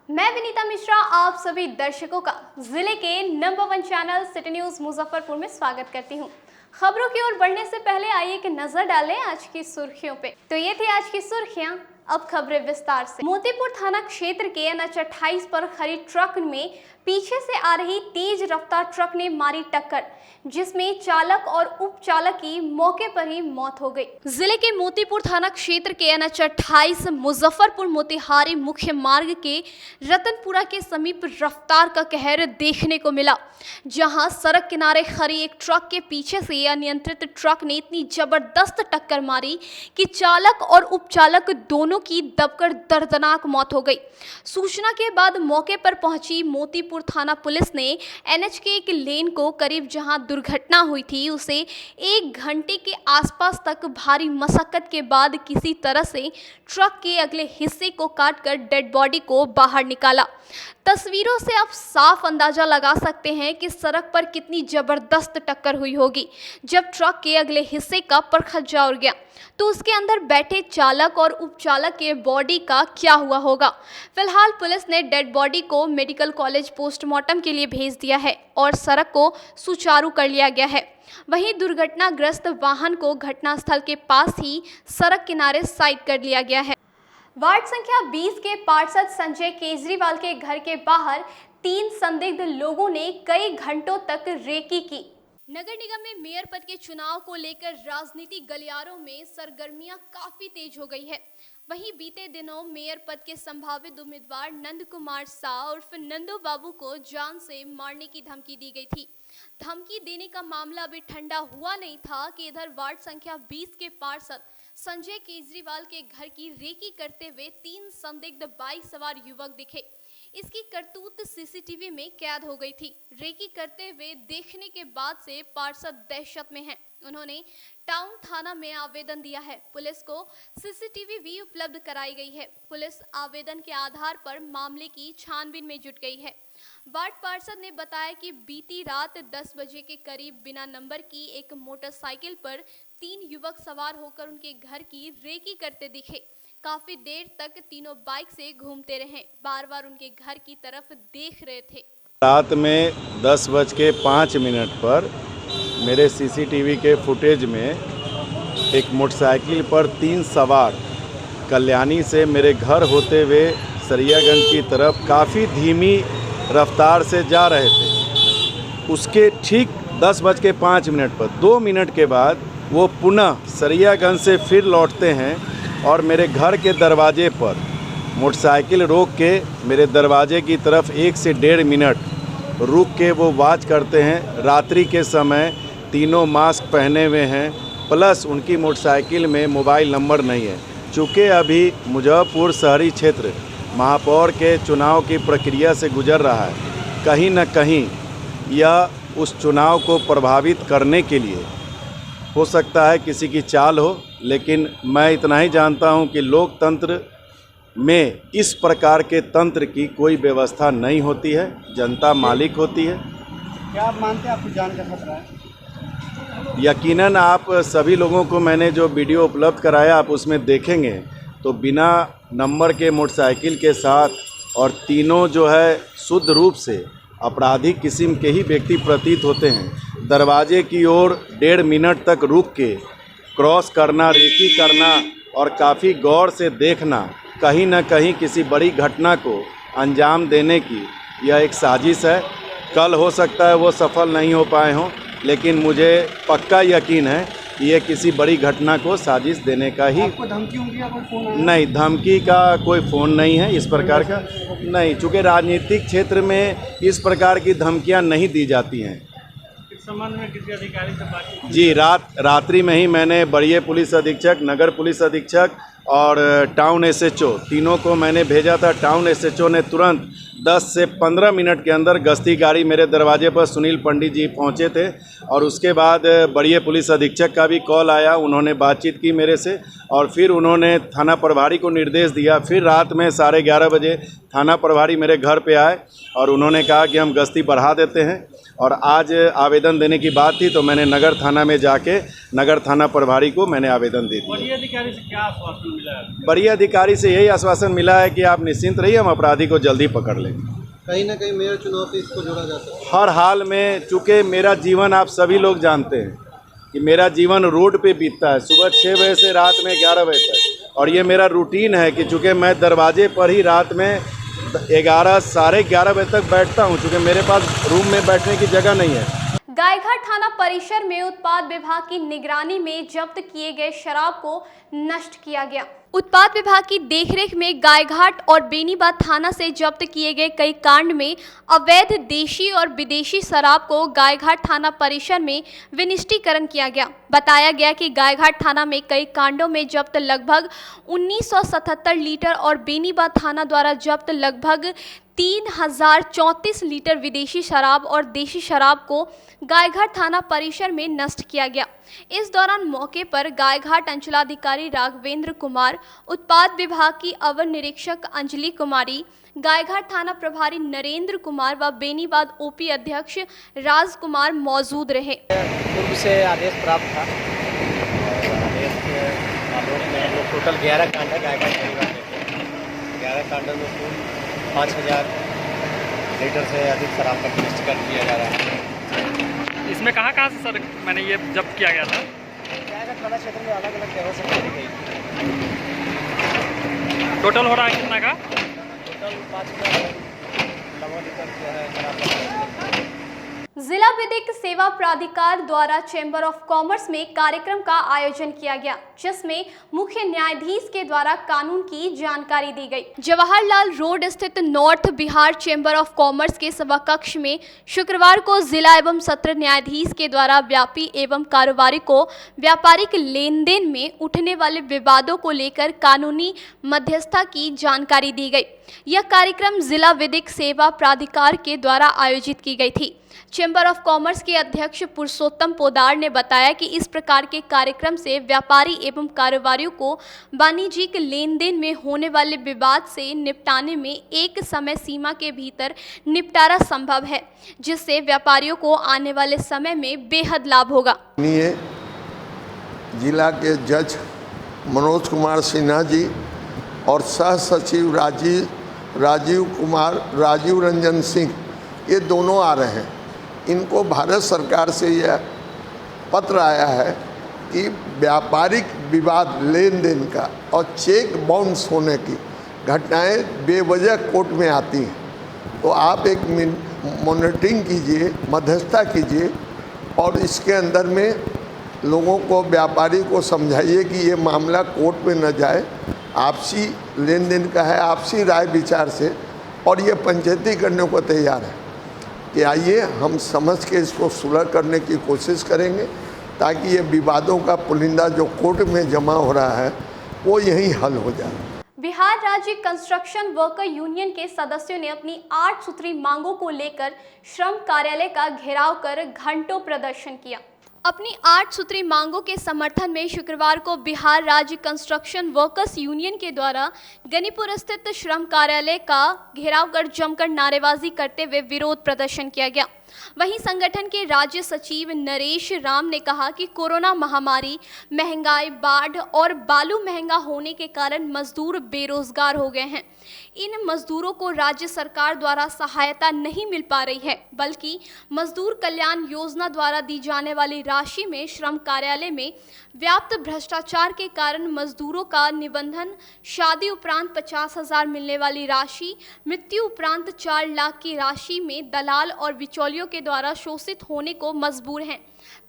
मैं विनीता मिश्रा आप सभी दर्शकों का जिले के number 1 channel city news Muzaffarpur में स्वागत करती हूं। खबरों की ओर बढ़ने से पहले आइए एक नजर डालें आज की सुर्खियों पे। तो ये थी आज की सुर्खियां, अब खबरें विस्तार से। मोतीपुर थाना क्षेत्र के NH 28 पर खड़ी ट्रक में पीछे से आ रही तेज रफ्तार ट्रक ने मारी टक्कर, जिसमें चालक और उपचालक की मौके पर ही मौत हो गई। जिले के मोतीपुर थाना क्षेत्र के NH 28 मुजफ्फरपुर मोतिहारी मुख्य मार्ग के रतनपुरा के समीप रफ्तार का कहर देखने को मिला, जहां सड़क किनारे खड़ी एक ट्रक के पीछे से अनियंत्रित ट्रक ने इतनी जबरदस्त टक्कर मारी कि चालक और उपचालक दोनों की दबकर दर्दनाक मौत हो गई। सूचना के बाद मौके पर पहुंची मोतीपुर थाना पुलिस ने NH के एक लेन को करीब जहां दुर्घटना हुई थी उसे 1 घंटे के आसपास तक भारी मशक्कत के बाद किसी तरह से ट्रक के अगले हिस्से को काटकर डेड बॉडी को बाहर निकाला। तस्वीरों से आप साफ अंदाजा लगा सकते हैं कि सड़क पर कितनी जबरदस्त टक्कर हुई होगी। जब ट्रक के अगले हिस्से का परखच्चा उड़ गया तो उसके अंदर बैठे चालक और उपचालक के बॉडी का क्या हुआ होगा। फिलहाल पुलिस ने डेड बॉडी को मेडिकल कॉलेज पोस्टमार्टम के लिए भेज दिया है और सड़क को सुचारू कर लिया गया है। वहीं दुर्घटनाग्रस्त वाहन को घटनास्थल के पास ही सड़क किनारे साइड कर लिया गया है। वार्ड संख्या 20 के पार्षद संजय केजरीवाल के घर के बाहर 3 संदिग्ध लोगों ने कई घंटों तक रेकी की। नगर निगम में मेयर पद के चुनाव को लेकर राजनीतिक गलियारों में सरगर्मियां काफी तेज हो गई है। वहीं बीते दिनों मेयर पद के संभावित उम्मीदवार नंद कुमार शाह उर्फ नंदू बाबू को जान से मारने की धमकी दी गई थी। धमकी देने का मामला अभी ठंडा हुआ नहीं था कि इधर वार्ड संख्या 20 के पार्षद संजय केजरीवाल के घर की रेकी करते हुए 3 संदिग्ध बाइक सवार युवक दिखे। इसकी करतूत सीसीटीवी में कैद हो गई थी। रेकी करते हुए देखने के बाद से पार्षद दहशत में हैं। उन्होंने टाउन थाना में आवेदन दिया है। पुलिस को सीसीटीवी भी उपलब्ध कराई गई है। पुलिस आवेदन के आधार पर मामले की छानबीन में जुट गई है। वार्ड पार्षद ने बताया कि बीती रात 10 बजे के करीब बिना नंबर की एक मोटरसाइकिल पर 3 युवक सवार होकर उनके घर की रेकी करते दिखे। काफी देर तक तीनों बाइक से घूमते रहे, बार बार उनके घर की तरफ देख रहे थे। रात में 10:05 पर मेरे सीसीटीवी के फुटेज में एक मोटरसाइकिल पर 3 सवार कल्याणी से मेरे घर होते हुए सरियागंज की तरफ काफ़ी धीमी रफ्तार से जा रहे थे। उसके ठीक 10:05 पर 2 मिनट के बाद वो पुनः सरियागंज से फिर लौटते हैं और मेरे घर के दरवाजे पर मोटरसाइकिल रोक के मेरे दरवाजे की तरफ 1 से 1.5 मिनट रुक के वो वाच करते हैं। रात्रि के समय तीनों मास्क पहने हुए हैं, प्लस उनकी मोटरसाइकिल में मोबाइल नंबर नहीं है। चूँकि अभी मुजफ्फरपुर शहरी क्षेत्र महापौर के चुनाव की प्रक्रिया से गुजर रहा है, कहीं न कहीं यह उस चुनाव को प्रभावित करने के लिए हो सकता है किसी की चाल हो, लेकिन मैं इतना ही जानता हूं कि लोकतंत्र में इस प्रकार के तंत्र की कोई व्यवस्था नहीं होती है, जनता मालिक होती है। क्या आप मानते हैं आपकी जान का खतरा है? यकीनन आप सभी लोगों को मैंने जो वीडियो उपलब्ध कराया आप उसमें देखेंगे तो बिना नंबर के मोटरसाइकिल के साथ और तीनों जो है शुद्ध रूप से आपराधिक किस्म के ही व्यक्ति प्रतीत होते हैं। दरवाजे की ओर 1.5 मिनट तक रुक के क्रॉस करना, रेकी करना और काफ़ी गौर से देखना कहीं न कहीं किसी बड़ी घटना को अंजाम देने की यह एक साजिश है। कल हो सकता है वो सफल नहीं हो पाए हों, लेकिन मुझे पक्का यकीन है कि ये किसी बड़ी घटना को साजिश देने का ही। आपको धमकी होगी या कोई फोन आया? नहीं, धमकी का कोई फ़ोन नहीं है इस प्रकार का, नहीं। चूँकि राजनीतिक क्षेत्र में इस प्रकार की धमकियां नहीं दी जाती हैं। इस संबंध में किसी अधिकारी से बातचीत? जी, रात्रि में ही मैंने बड़िए पुलिस अधीक्षक, नगर पुलिस अधीक्षक और टाउन SHO तीनों को मैंने भेजा था। टाउन SHO ने तुरंत 10 से 15 मिनट के अंदर गश्ती गाड़ी मेरे दरवाजे पर सुनील पंडित जी पहुंचे थे और उसके बाद बड़िए पुलिस अधीक्षक का भी कॉल आया। उन्होंने बातचीत की मेरे से और फिर उन्होंने थाना प्रभारी को निर्देश दिया। फिर रात में 11:30 बजे थाना प्रभारी मेरे घर पे आए और उन्होंने कहा कि हम गश्ती बढ़ा देते हैं। और आज आवेदन देने की बात थी तो मैंने नगर थाना में जाके नगर थाना प्रभारी को मैंने आवेदन दे दिया। वरीय अधिकारी से क्या आश्वासन मिला है? वरीय अधिकारी से यही आश्वासन मिला है कि आप निश्चिंत रहिए, हम अपराधी को जल्दी पकड़ लेंगे। कहीं ना कहीं मेयर चुनाव से इसको जोड़ा जा सकता है। हर हाल में, चूँकि मेरा जीवन आप सभी लोग जानते हैं कि मेरा जीवन रोड पे बीतता है, सुबह 6 बजे से रात में 11 बजे तक। और ये मेरा रूटीन है कि चूँकि मैं दरवाजे पर ही रात में 11 साढ़े 11 बजे तक बैठता हूँ, चूँकि मेरे पास रूम में बैठने की जगह नहीं है। गायघाट थाना परिसर में उत्पाद विभाग की निगरानी में जब्त किए गए शराब को नष्ट किया गया। उत्पाद विभाग की देखरेख में गायघाट और बेनीबाद थाना से जब्त किए गए कई कांड में अवैध देशी और विदेशी शराब को गायघाट थाना परिसर में विनिष्टीकरण किया गया। बताया गया कि गायघाट थाना में कई कांडों में जब्त लगभग 1977 लीटर और बेनीबाद थाना द्वारा जब्त लगभग 3034 लीटर विदेशी शराब और देशी शराब को गायघाट थाना परिसर में नष्ट किया गया। इस दौरान मौके पर गायघाट अंचलाधिकारी राघवेंद्र कुमार, उत्पाद विभाग की अवर निरीक्षक अंजलि कुमारी, गायघाट थाना प्रभारी नरेंद्र कुमार व बेनीबाद ओपी अध्यक्ष राजकुमार मौजूद रहे। पूर्व से आदेश प्राप्त था और आदेश के आलोक में हम लोग टोटल 11 कांड है गायघाट परिवार में 11 कांडों में कुल 5000 लीटर से अधिक शराब का निष्करण किया जा रहा है। इसमें कहाँ से सर मैंने ये जब्त किया गया था? गायघाट थाना क्षेत्र में अलग अलग जगह से पकड़ी गई। टोटल हो रहा है कितना का? टोटल 5000 लीटर जो है शराब। जिला विधिक सेवा प्राधिकार द्वारा चैम्बर ऑफ कॉमर्स में कार्यक्रम का आयोजन किया गया, जिसमें मुख्य न्यायाधीश के द्वारा कानून की जानकारी दी गई। जवाहरलाल रोड स्थित north Bihar chamber of commerce के सभाकक्ष में शुक्रवार को जिला एवं सत्र न्यायाधीश के द्वारा व्यापी एवं कारोबारी को व्यापारिक लेन देन में उठने वाले विवादों को लेकर कानूनी मध्यस्थता की जानकारी दी गई। यह कार्यक्रम जिला विधिक सेवा प्राधिकार के द्वारा आयोजित की गई थी। चैम्बर ऑफ कॉमर्स के अध्यक्ष पुरुषोत्तम पोदार ने बताया कि इस प्रकार के कार्यक्रम से व्यापारी एवं कारोबारियों को वाणिज्यिक लेन देन में होने वाले विवाद से निपटाने में एक समय सीमा के भीतर निपटारा संभव है, जिससे व्यापारियों को आने वाले समय में बेहद लाभ होगा। जिला के जज मनोज कुमार सिन्हा जी और सह सचिव राजीव रंजन सिंह, ये दोनों आ रहे हैं। इनको भारत सरकार से यह पत्र आया है कि व्यापारिक विवाद लेन देन का और चेक बाउंस होने की घटनाएं बेवजह कोर्ट में आती हैं, तो आप एक मॉनिटरिंग कीजिए, मध्यस्थता कीजिए और इसके अंदर में लोगों को, व्यापारी को समझाइए कि ये मामला कोर्ट में न जाए, आपसी लेन देन का है, आपसी राय विचार से, और ये पंचायती करने को तैयार है कि आइए हम समझ के इसको सुलह करने की कोशिश करेंगे, ताकि ये विवादों का पुलिंदा जो कोर्ट में जमा हो रहा है वो यहीं हल हो जाए। बिहार राज्य कंस्ट्रक्शन वर्कर यूनियन के सदस्यों ने अपनी 8 सूत्री मांगों को लेकर श्रम कार्यालय का घेराव कर घंटों प्रदर्शन किया। अपनी 8 सूत्री मांगों के समर्थन में शुक्रवार को बिहार राज्य कंस्ट्रक्शन वर्कर्स यूनियन के द्वारा गनीपुर स्थित श्रम कार्यालय का घेराव कर जमकर नारेबाजी करते हुए विरोध प्रदर्शन किया गया। वहीं संगठन के राज्य सचिव नरेश राम ने कहा कि कोरोना महामारी, महंगाई, बाढ़ और बालू महंगा होने के कारण मजदूर बेरोजगार हो गए हैं। इन मजदूरों को राज्य सरकार द्वारा सहायता नहीं मिल पा रही है, बल्कि मजदूर कल्याण योजना द्वारा दी जाने वाली राशि में श्रम कार्यालय में व्याप्त भ्रष्टाचार के कारण मजदूरों का निबंधन, शादी उपरांत 50,000 मिलने वाली राशि, मृत्यु उपरांत 4 लाख की राशि में दलाल और बिचौलियों के द्वारा शोषित होने को मजबूर हैं।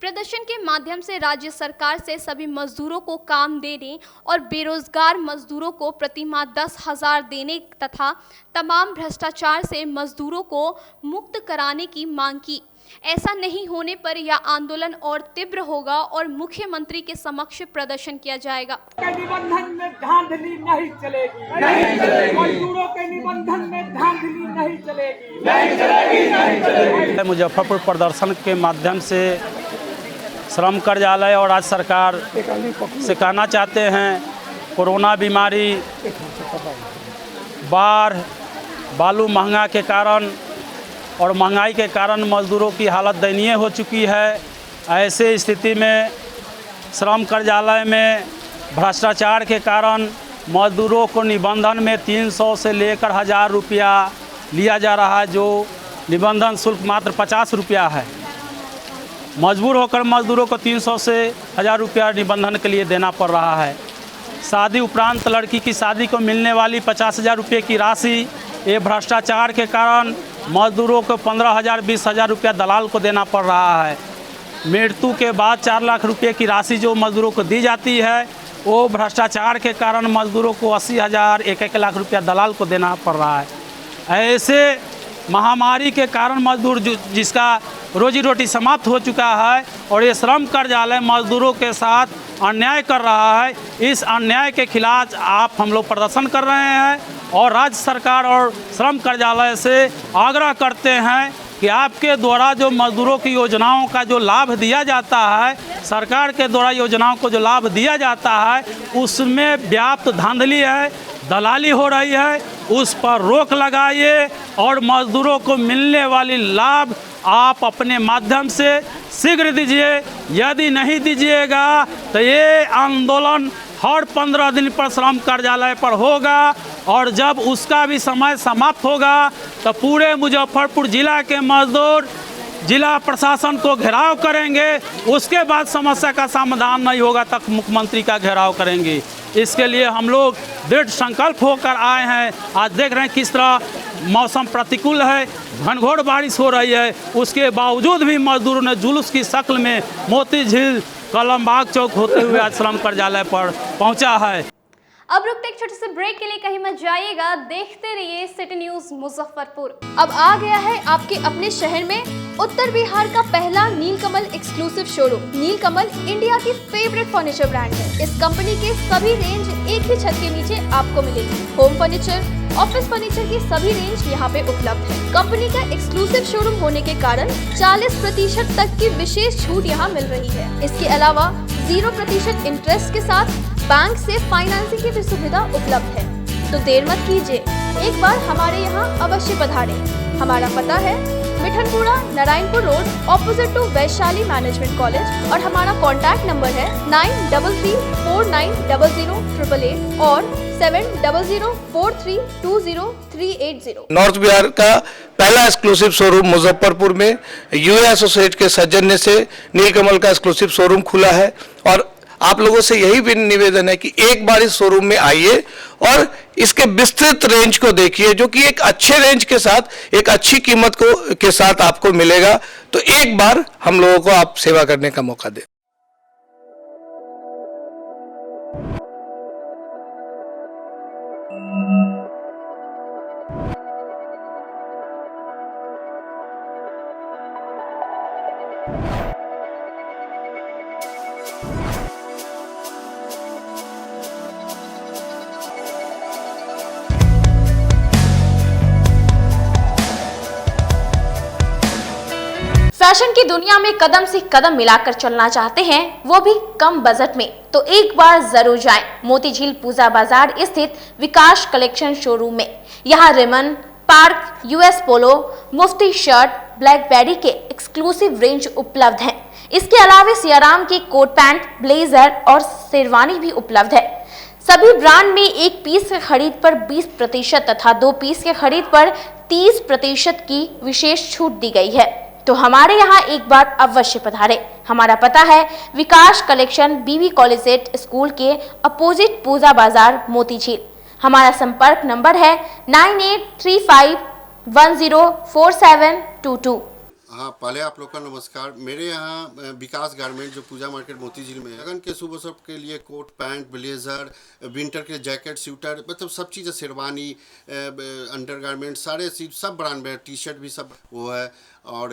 प्रदर्शन के माध्यम से राज्य सरकार से सभी मजदूरों को काम देने और बेरोजगार मजदूरों को प्रतिमाह 10,000 देने तथा तमाम भ्रष्टाचार से मजदूरों को मुक्त कराने की मांग की। ऐसा नहीं होने पर यह आंदोलन और तीव्र होगा और मुख्यमंत्री के समक्ष प्रदर्शन किया जाएगा। निबंधन में धांधली नहीं चलेगी, मजदूरों के निबंधन में धांधली नहीं चलेगी। मुजफ्फरपुर प्रदर्शन के माध्यम से श्रम कार्यालय और राज्य सरकार से कहना चाहते हैं, कोरोना बीमारी, बाढ़, बालू महंगा के कारण और महंगाई के कारण मज़दूरों की हालत दयनीय हो चुकी है। ऐसे स्थिति में श्रम कार्यालय में भ्रष्टाचार के कारण मज़दूरों को निबंधन में 300 से लेकर 1000 रुपया लिया जा रहा है, जो निबंधन शुल्क मात्र 50 रुपया है। मजबूर होकर मज़दूरों को 300 से 1000 रुपया निबंधन के लिए देना पड़ रहा है। शादी उपरांत लड़की की शादी को मिलने वाली 50,000 रुपये की राशि ये भ्रष्टाचार के कारण मज़दूरों को 15,000 20,000 रुपया दलाल को देना पड़ रहा है। मृत्यु के बाद 4 लाख रुपये की राशि जो मज़दूरों को दी जाती है, वो भ्रष्टाचार के कारण मज़दूरों को 80,000 1-1 लाख रुपया दलाल को देना पड़ रहा है। ऐसे महामारी के कारण मज़दूर जिसका रोजी रोटी समाप्त हो चुका है और ये श्रम कार्यालय मज़दूरों के साथ अन्याय कर रहा है। इस अन्याय के खिलाफ हम लोग प्रदर्शन कर रहे हैं और राज्य सरकार और श्रम कार्यालय से आग्रह करते हैं कि आपके द्वारा जो मज़दूरों की योजनाओं का जो लाभ दिया जाता है, सरकार के द्वारा योजनाओं को जो लाभ दिया जाता है, उसमें व्याप्त धांधली है, दलाली हो रही है, उस पर रोक लगाइए और मज़दूरों को मिलने वाली लाभ आप अपने माध्यम से शीघ्र दीजिए। यदि नहीं दीजिएगा तो ये आंदोलन हर 15 दिन पर श्रम कार्यालय पर होगा और जब उसका भी समय समाप्त होगा तो पूरे मुजफ्फरपुर जिला के मजदूर जिला प्रशासन को घेराव करेंगे। उसके बाद समस्या का समाधान नहीं होगा तक मुख्यमंत्री का घेराव करेंगे। इसके लिए हम लोग दृढ़ संकल्प होकर आए हैं। आज देख रहे हैं किस तरह मौसम प्रतिकूल है, घनघोर बारिश हो रही है, उसके बावजूद भी मजदूरों ने जुलूस की शक्ल में मोती झील कलमबाग चौक होते हुए आज श्रम कार्यालय पर पहुंचा है। अब रुकते एक छोटे से ब्रेक के लिए, कहीं मत जाइएगा, देखते रहिए सिटी न्यूज मुजफ्फरपुर। अब आ गया है आपके अपने शहर में उत्तर बिहार का पहला नीलकमल एक्सक्लूसिव शोरूम। नीलकमल इंडिया की फेवरेट फर्नीचर ब्रांड है। इस कंपनी के सभी रेंज एक ही छत के नीचे आपको मिलेगी। होम फर्नीचर, ऑफिस फर्नीचर की सभी रेंज यहाँ पे उपलब्ध है। कंपनी का एक्सक्लूसिव शोरूम होने के कारण 40% तक की विशेष छूट यहाँ मिल रही है। इसके अलावा 0% इंटरेस्ट के साथ बैंक से फाइनेंसिंग की भी सुविधा उपलब्ध है। तो देर मत कीजिए, एक बार हमारे यहाँ अवश्य पधारें। हमारा पता है Mithanpura, Narayanpur road, opposite to Vaishali management college और हमारा कॉन्टैक्ट नंबर है 9334900888 और 7004320380। नॉर्थ बिहार का पहला एक्सक्लूसिव शोरूम मुजफ्फरपुर में यूए एसोसिएट के सौजन्य से नीलकमल का एक्सक्लूसिव शोरूम खुला है और आप लोगों से यही भी निवेदन है कि एक बार इस शोरूम में आइए और इसके विस्तृत रेंज को देखिए, जो कि एक अच्छे रेंज के साथ एक अच्छी कीमत के साथ आपको मिलेगा। तो एक बार हम लोगों को आप सेवा करने का मौका दें। फैशन की दुनिया में कदम से कदम मिलाकर चलना चाहते हैं, वो भी कम बजट में, तो एक बार जरूर जाएं मोतीझील पूजा बाजार स्थित विकास कलेक्शन शोरूम में। यहाँ रेमन, पार्क, यूएस पोलो, मुफ्ती शर्ट, ब्लैकबेरी के एक्सक्लूसिव रेंज उपलब्ध हैं। इसके अलावा सियाराम के कोट पैंट, ब्लेजर और शेरवानी भी उपलब्ध है। सभी ब्रांड में 1 पीस के खरीद पर 20% तथा 2 पीस के खरीद पर 30% की विशेष छूट दी गई है। तो हमारे यहाँ एक बार अवश्य पधारें। हमारा पता है विकास कलेक्शन, बीवी कॉलेज स्कूल के अपोजिट पूजा बाजार, मोतीझील। हमारा संपर्क नंबर है 9835104722। हाँ, पहले आप लोग का नमस्कार। मेरे यहाँ विकास गारमेंट जो पूजा मार्केट मोतीझील में है, लगन के शुभ अवसर के लिए कोट पैंट, ब्लेजर, विंटर के जैकेट, स्वेटर, मतलब सब चीज़ें, शेरवानी, अंडर गारमेंट, सारे चीज सब ब्रांड में, टी शर्ट भी सब वो है और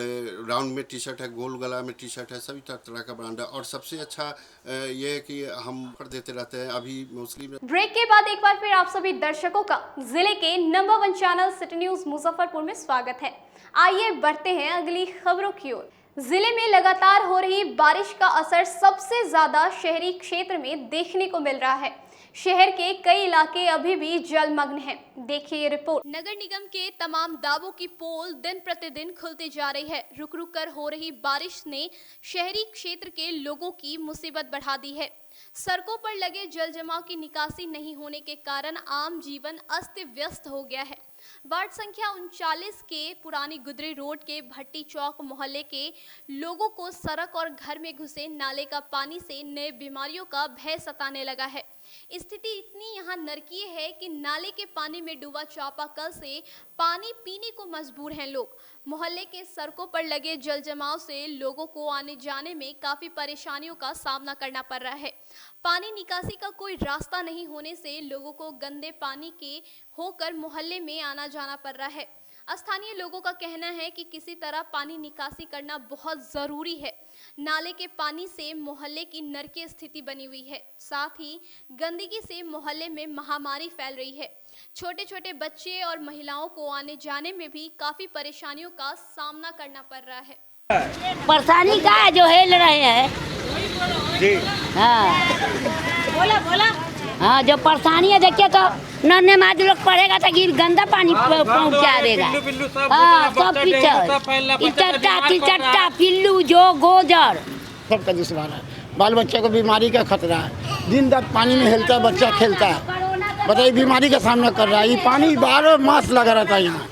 राउंड में टी शर्ट है, गोल गला में टी शर्ट है, सभी तरह का ब्रांड है। और सबसे अच्छा ये है कि हम कर देते रहते हैं अभी मोस्टली। ब्रेक के बाद एक बार फिर आप सभी दर्शकों का जिले के number 1 channel city news Muzaffarpur में स्वागत है। आइए बढ़ते हैं अगली खबरों की ओर। जिले में लगातार हो रही बारिश का असर सबसे ज्यादा शहरी क्षेत्र में देखने को मिल रहा है। शहर के कई इलाके अभी भी जलमग्न हैं। देखिए ये रिपोर्ट। नगर निगम के तमाम दावों की पोल दिन प्रतिदिन खुलती जा रही है। रुक रुक कर हो रही बारिश ने शहरी क्षेत्र के लोगों की मुसीबत बढ़ा दी है। सड़कों पर लगे जल जमाव की निकासी नहीं होने के कारण आम जीवन अस्त व्यस्त हो गया है। वार्ड संख्या 39 के पुरानी गुदरी रोड के भट्टी चौक मोहल्ले के लोगों को सड़क और घर में घुसे नाले का पानी से नए बीमारियों का भय सताने लगा है। स्थिति इतनी यहाँ नरकीय है कि नाले के पानी में डूबा चापाकल से पानी पीने को मजबूर हैं लोग। मोहल्ले के सड़कों पर लगे जल जमाव से लोगों को आने जाने में काफी परेशानियों का सामना करना पड़ रहा है। पानी निकासी का कोई रास्ता नहीं होने से लोगों को गंदे पानी के होकर मोहल्ले में आना जाना पड़ रहा है। स्थानीय लोगों का कहना है कि किसी तरह पानी निकासी करना बहुत ज़रूरी है। नाले के पानी से मोहल्ले की नरकीय स्थिति बनी हुई है। साथ ही गंदगी से मोहल्ले में महामारी फैल रही है। छोटे छोटे बच्चे और महिलाओं को आने जाने में भी काफ़ी परेशानियों का सामना करना पड़ रहा है। परेशानी का है जो हेल रहे हैं जी। हाँ बोला बोला। हाँ, जो परेशानी है देखिए तो नन्हे माद लोग पढ़ेगा तो गंदा पानी पहुँचा देगा। हाँ, सब चट्टा पिल्लू जो गोजर सबका दुश्वार है। बाल बच्चे को बीमारी का खतरा है। दिन रात पानी में हिलता है, बच्चा खेलता है, बताइए बीमारी का सामना कर रहा है। ये पानी 12 मास लगा रहता है। यहाँ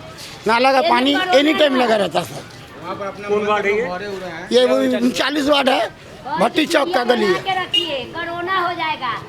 नाला का पानी एनी टाइम लगा रहता है। सर कौन वार्ड है ये? 39 वार्ड है, भट्टी चौक का गली है। कोरोना हो जाएगा।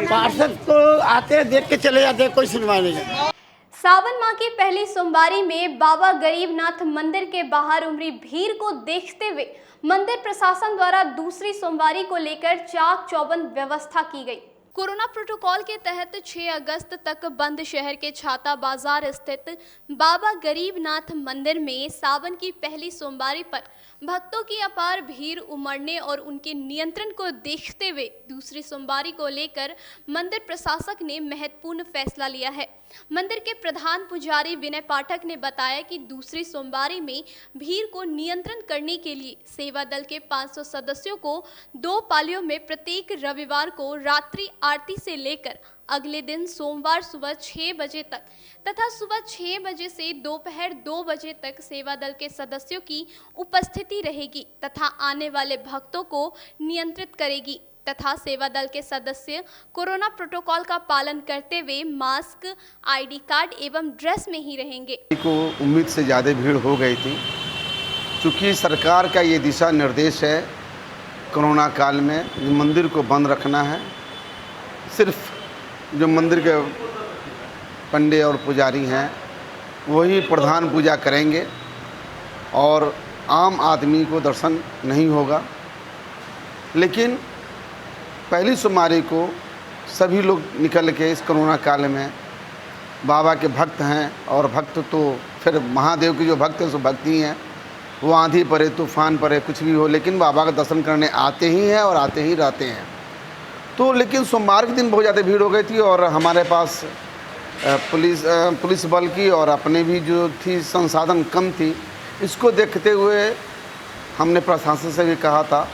पार्षद को आते देख के चले जाते हैं, कोई सुनवाई नहीं है। सावन माह की पहली सोमवारी में बाबा गरीबनाथ मंदिर के बाहर उमड़ी भीड़ को देखते हुए मंदिर प्रशासन द्वारा दूसरी सोमवारी को लेकर चाक चौबंद व्यवस्था की गई। कोरोना प्रोटोकॉल के तहत 6 अगस्त तक बंद शहर के छाता बाजार स्थित बाबा गरीबनाथ मंदिर में सावन की पहली सोमवारी पर भक्तों की अपार भीड़ उमड़ने और उनके नियंत्रण को देखते हुए दूसरी सोमवारी को लेकर मंदिर प्रशासक ने महत्वपूर्ण फैसला लिया है। मंदिर के प्रधान पुजारी विनय पाठक ने बताया कि दूसरी सोमवारी में भीड़ को नियंत्रण करने के लिए सेवा दल के 500 सदस्यों को 2 पालियों में प्रत्येक रविवार को रात्रि आरती से लेकर अगले दिन सोमवार सुबह 6 बजे तक तथा सुबह 6 बजे से दोपहर 2 बजे तक सेवा दल के सदस्यों की उपस्थिति रहेगी तथा आने वाले भक्तों को नियंत्रित करेगी तथा सेवा दल के सदस्य कोरोना प्रोटोकॉल का पालन करते हुए मास्क, आईडी कार्ड एवं ड्रेस में ही रहेंगे। को उम्मीद से ज़्यादा भीड़ हो गई थी। चूँकि सरकार का ये दिशा निर्देश है कोरोना काल में मंदिर को बंद रखना है। सिर्फ जो मंदिर के पंडे और पुजारी हैं वही प्रधान पूजा करेंगे और आम आदमी को दर्शन नहीं होगा। लेकिन पहली सोमवारी को सभी लोग निकल के इस कोरोना काल में बाबा के भक्त हैं और भक्त तो फिर महादेव के जो भक्त हैं सो भक्ति हैं। वो आंधी पड़े तूफान पड़े कुछ भी हो लेकिन बाबा का दर्शन करने आते ही हैं और आते ही रहते हैं। तो लेकिन सोमवार के दिन बहुत ज़्यादा भीड़ हो गई थी और हमारे पास पुलिस बल की और अपने भी जो थी संसाधन कम थी। इसको देखते हुए हमने प्रशासन से भी कहा था,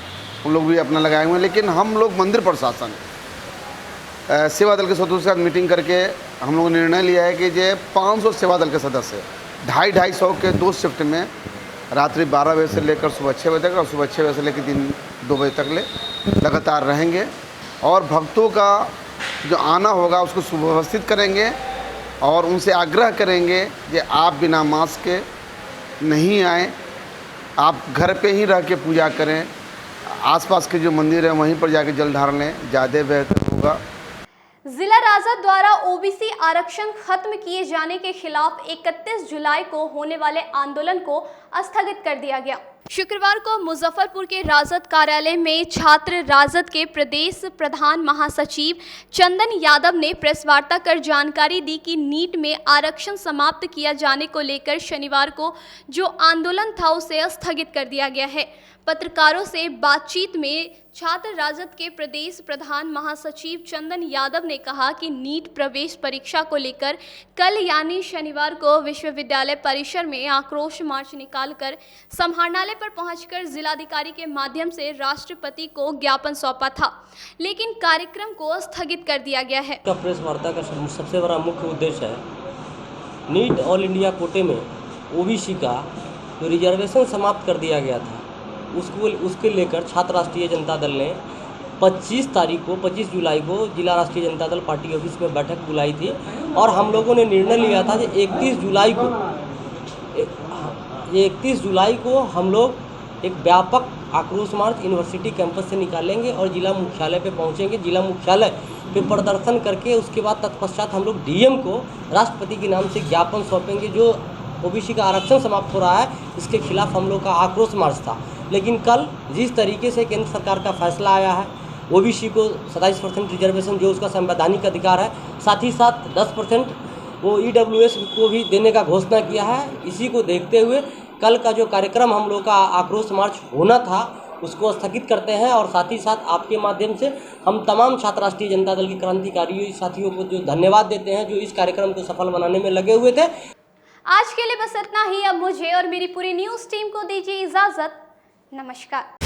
उन लोग भी अपना लगाए हुए हैं। लेकिन हम लोग मंदिर प्रशासन सेवा दल के सदस्यों के साथ मीटिंग करके हम लोगों ने निर्णय लिया है कि जो 500 सेवा दल के सदस्य 250-250 के 2 शिफ्ट में रात्रि 12 बजे से लेकर सुबह 6 बजे तक और सुबह 6 बजे से लेकर दिन 2 बजे तक लगातार रहेंगे और भक्तों का जो आना होगा उसको सुव्यवस्थित करेंगे और उनसे आग्रह करेंगे कि आप बिना मास्क के नहीं आएँ, आप घर पे ही रह के पूजा करें। आसपास के जो मंदिर है वहीं पर जाके जल ढार लें, ज़्यादा बेहतर होगा। जिला राजद द्वारा ओबीसी आरक्षण खत्म किए जाने के खिलाफ 31 जुलाई को होने वाले आंदोलन को स्थगित कर दिया गया। शुक्रवार को मुजफ्फरपुर के राजद कार्यालय में छात्र राजद के प्रदेश प्रधान महासचिव चंदन यादव ने प्रेस वार्ता कर जानकारी दी कि नीट में आरक्षण समाप्त किया जाने को लेकर शनिवार को जो आंदोलन था उसे स्थगित कर दिया गया है। पत्रकारों से बातचीत में छात्र राजद के प्रदेश प्रधान महासचिव चंदन यादव ने कहा कि नीट प्रवेश परीक्षा को लेकर कल यानी शनिवार को विश्वविद्यालय परिसर में आक्रोश मार्च निकालकर समाहरणालय पर पहुंचकर जिलाधिकारी के माध्यम से राष्ट्रपति को ज्ञापन सौंपा था, लेकिन कार्यक्रम को स्थगित कर दिया गया है। प्रेस वार्ता का सबसे बड़ा मुख्य उद्देश्य है नीट ऑल इंडिया कोटे में ओबीसी का जो रिजर्वेशन समाप्त कर दिया गया था उसके लेकर छात्र राष्ट्रीय जनता दल ने 25 जुलाई को जिला राष्ट्रीय जनता दल पार्टी ऑफिस में बैठक बुलाई थी और हम लोगों ने निर्णय लिया था कि 31 जुलाई को हम लोग एक व्यापक आक्रोश मार्च यूनिवर्सिटी कैंपस से निकालेंगे और जिला मुख्यालय पे पहुंचेंगे। जिला मुख्यालय पे प्रदर्शन करके उसके बाद तत्पश्चात हम लोग डीएम को राष्ट्रपति के नाम से ज्ञापन सौंपेंगे। जो ओबीसी का आरक्षण समाप्त हो रहा है इसके खिलाफ हम लोग का आक्रोश मार्च था, लेकिन कल जिस तरीके से केंद्र सरकार का फैसला आया है ओबीसी को 27% रिजर्वेशन जो उसका संवैधानिक अधिकार है, साथ ही साथ 10% वो ईडब्ल्यूएस को भी देने का घोषणा किया है। इसी को देखते हुए कल का जो कार्यक्रम हम लोग का आक्रोश मार्च होना था उसको स्थगित करते हैं और साथ ही साथ आपके माध्यम से हम तमाम छात्र राष्ट्रीय जनता दल के क्रांतिकारी साथियों को जो धन्यवाद देते हैं जो इस कार्यक्रम को सफल बनाने में लगे हुए थे। आज के लिए बस इतना ही। अब मुझे और मेरी पूरी न्यूज़ टीम को दीजिए इजाज़त। नमस्कार।